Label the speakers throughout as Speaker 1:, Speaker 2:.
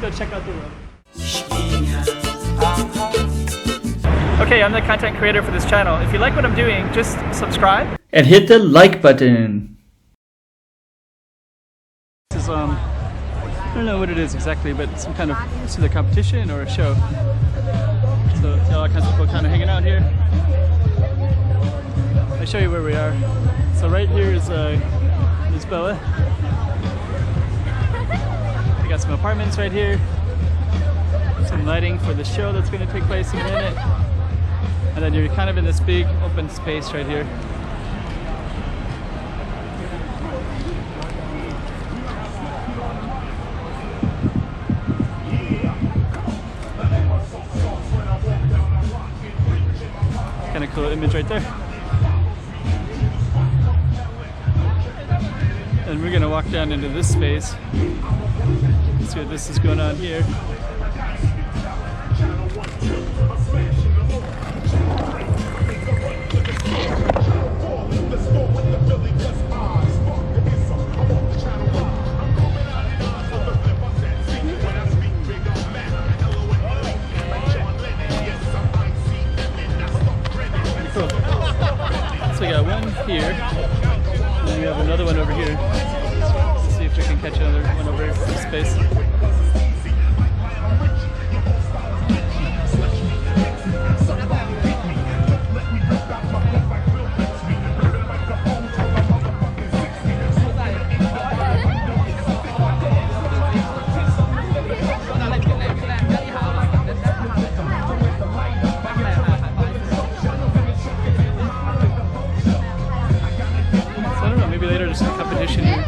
Speaker 1: Go check out the room. Okay, I'm the content creator for this channel. If you like what I'm doing, just subscribe and hit the like button. This is I don't know what it is exactly, but some kind of it's either competition or a show. So all kinds of people kind of hanging out here. I'll show you where we are. So right here is Bella. We got some apartments right here. Some lighting for the show that's going to take place in a minute. And then you're kind of in this big open space right here. Kind of cool image right there. And we're gonna walk down into this space. See what this is going on here. Cool. So we got one here, and then we have another one over here. Let's see if we can catch another one over in this space. There's some competition here.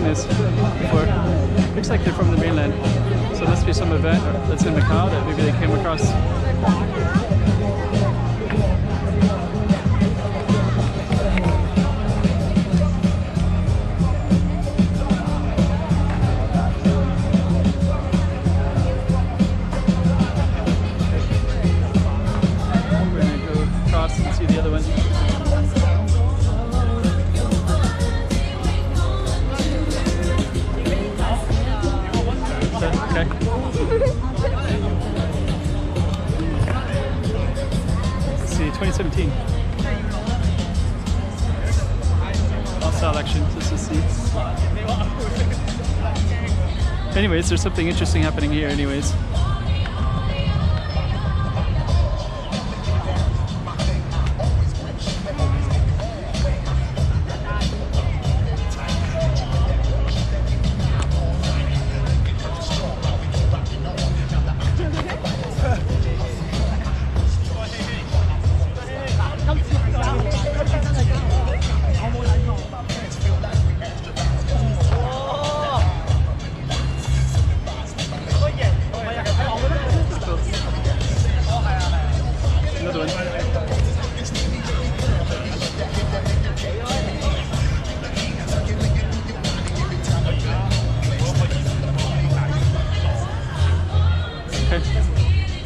Speaker 1: Before. Looks like they're from the mainland, so it must be some event that's in Macau that maybe they came across. We're gonna go across and see the other one. Okay. Let's see, 2017. All style actions, this is seats. Anyways, there's something interesting happening here anyways.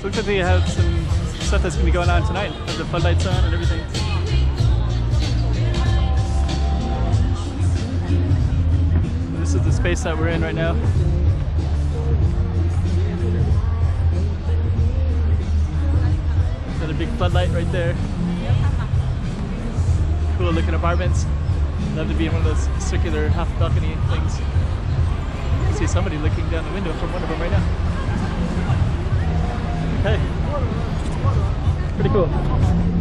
Speaker 1: Looks like they have some stuff that's going to be going on tonight. Have the floodlights on and everything. This is the space that we're in right now. Got a big floodlight right there. Cool looking apartments. Love to be in one of those circular half balcony things. I see somebody looking down the window from one of them right now. Hey, pretty cool.